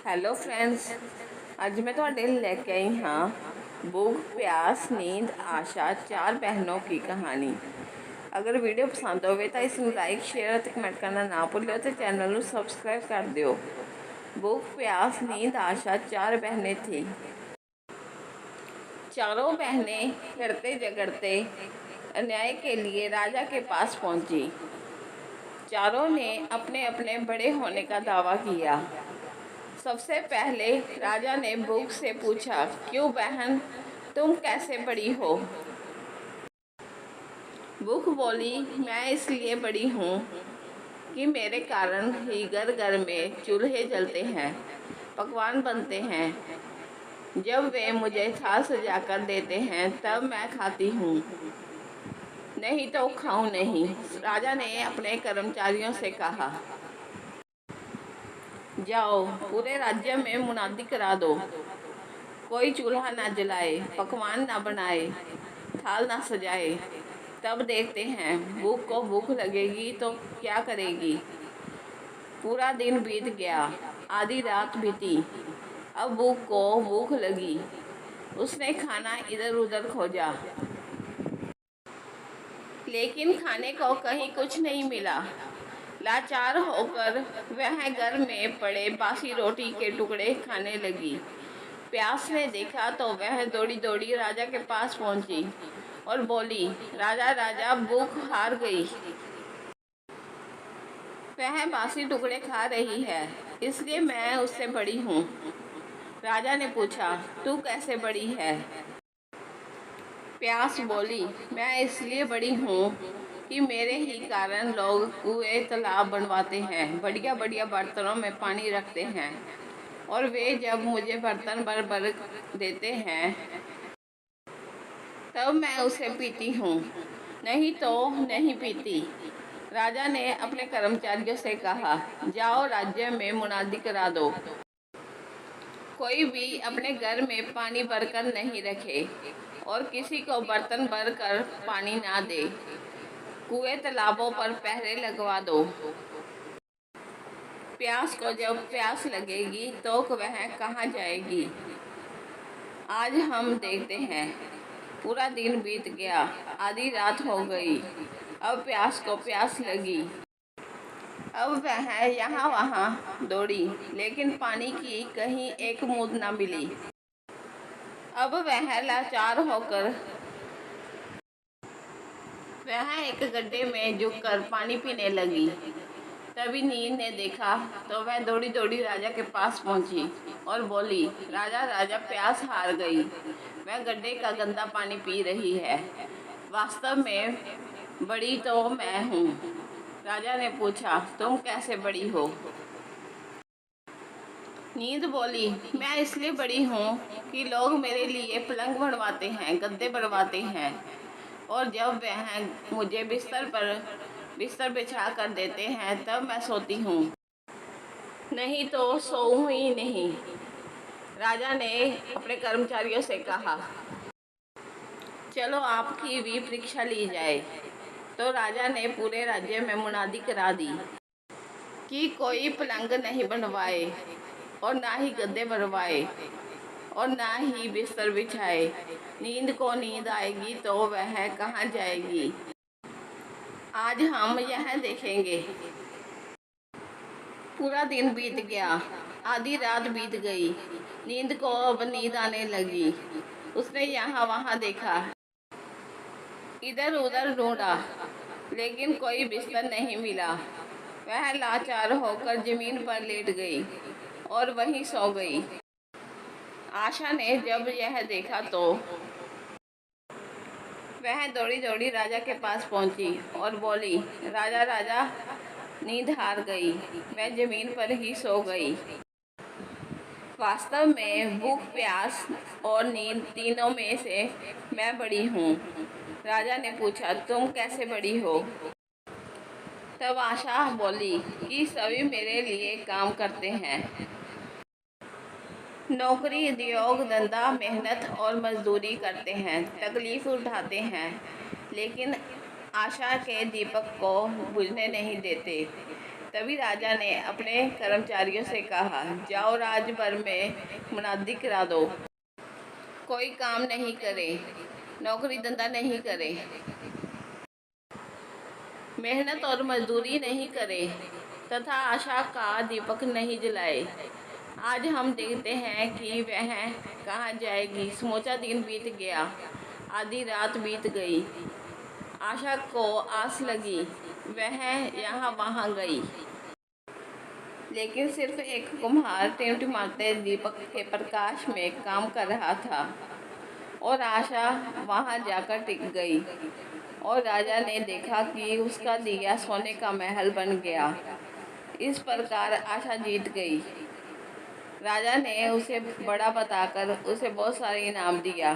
Hello friends, ਅੱਜ मैं ਤੁਹਾਡੇ लिए लेके आई हाँ भूख प्यास नींद आशा चार बहनों की कहानी। अगर वीडियो पसंद होवे तो इसमें लाइक शेयर और कमेंट करना ना भूलो तो चैनल को सब्सक्राइब कर दियो। भूख प्यास नींद आशा चार बहनें थी। चारों बहनें लड़ते झगड़ते अन्याय के लिए राजा के पास पहुंची। चारों ने अपने अपने बड़े होने का दावा किया। सबसे पहले राजा ने भूख से पूछा, क्यों बहन, तुम कैसे बड़ी हो? भूख बोली, मैं इसलिए बड़ी हूँ कि मेरे कारण ही घर घर में चूल्हे जलते हैं, पकवान बनते हैं। जब वे मुझे थाल सजाकर देते हैं तब मैं खाती हूँ, नहीं तो खाऊं नहीं। राजा ने अपने कर्मचारियों से कहा, जाओ पूरे राज्य में मुनादी करा दो, कोई चूल्हा ना जलाए, पकवान ना बनाए, थाल ना सजाए। तब देखते हैं भूख को भूख लगेगी तो क्या करेगी। पूरा दिन बीत गया, आधी रात बीती। अब भूख को भूख लगी। उसने खाना इधर उधर खोजा, लेकिन खाने को कहीं कुछ नहीं मिला। लाचार होकर वह घर में पड़े बासी रोटी के टुकड़े खाने लगी। प्यास ने देखा तो वह दौड़ी दौड़ी राजा के पास पहुंची और बोली, राजा राजा, भूख हार गई। वह बासी टुकड़े खा रही है, इसलिए मैं उससे बड़ी हूँ। राजा ने पूछा, तू कैसे बड़ी है? प्यास बोली, मैं इसलिए बड़ी हूँ कि मेरे ही कारण लोग कुएं तालाब बनवाते हैं, बढ़िया बढ़िया बर्तनों में पानी रखते हैं, और वे जब मुझे बर्तन भर भर देते हैं तब मैं उसे पीती हूँ, नहीं तो नहीं पीती। राजा ने अपने कर्मचारियों से कहा, जाओ राज्य में मुनादी करा दो, कोई भी अपने घर में पानी भरकर नहीं रखे और किसी को बर्तन भर कर पानी ना दे। कुएं तालाबों पर पहरे लगवा दो। प्यास को जब प्यास लगेगी तो वह कहाँ जाएगी? आज हम देखते हैं। पूरा दिन बीत गया, आधी रात हो गई। अब प्यास को प्यास लगी। अब वह यहाँ वहाँ दौड़ी, लेकिन पानी की कहीं एक बूंद न मिली। अब वह लाचार होकर वह एक गड्ढे में झुककर पानी पीने लगी। तभी नींद ने देखा तो वह दौड़ी दौड़ी राजा के पास पहुंची और बोली, राजा राजा, प्यास हार गई। वह गड्ढे का गंदा पानी पी रही है। वास्तव में बड़ी तो मैं हूँ। राजा ने पूछा, तुम कैसे बड़ी हो? नींद बोली, मैं इसलिए बड़ी हूँ कि लोग मेरे लिए पलंग बनवाते हैं, गद्दे बनवाते हैं, और जब वह मुझे बिस्तर बिछा कर देते हैं तब मैं सोती हूँ, नहीं तो सोऊं ही नहीं। राजा ने अपने कर्मचारियों से कहा, चलो आपकी भी परीक्षा ली जाए। तो राजा ने पूरे राज्य में मुनादी करा दी कि कोई पलंग नहीं बनवाए और ना ही गद्दे बनवाए और ना ही बिस्तर बिछाए। नींद को नींद आएगी तो वह कहाँ जाएगी? आज हम यह देखेंगे। पूरा दिन बीत गया, आधी रात बीत गई। नींद को अब नींद आने लगी। उसने यहाँ वहाँ देखा, इधर उधर ढूंढा, लेकिन कोई बिस्तर नहीं मिला। वह लाचार होकर जमीन पर लेट गई और वहीं सो गई। आशा ने जब यह देखा तो वह दौड़ी दौड़ी राजा के पास पहुंची और बोली, राजा राजा, नींद हार गई, मैं जमीन पर ही सो गई। वास्तव में भूख प्यास और नींद तीनों में से मैं बड़ी हूँ। राजा ने पूछा, तुम कैसे बड़ी हो? तब आशा बोली कि सभी मेरे लिए काम करते हैं, नौकरी उद्योग धंधा मेहनत और मजदूरी करते हैं, तकलीफ उठाते हैं, लेकिन आशा के दीपक को बुझने नहीं देते। तभी राजा ने अपने कर्मचारियों से कहा, जाओ राज भर में मुनादी करा दो, कोई काम नहीं करे, नौकरी धंधा नहीं करे, मेहनत और मजदूरी नहीं करे तथा आशा का दीपक नहीं जलाए। आज हम देखते हैं कि वह कहाँ जाएगी। समूचा दिन बीत गया, आधी रात बीत गई। आशा को आस लगी, वह यहाँ वहाँ गई, लेकिन सिर्फ एक कुम्हार टिमटिमाते दीपक के प्रकाश में काम कर रहा था और आशा वहाँ जाकर टिक गई। और राजा ने देखा कि उसका दिया सोने का महल बन गया। इस प्रकार आशा जीत गई। राजा ने उसे बड़ा बताकर उसे बहुत सारे इनाम दिया।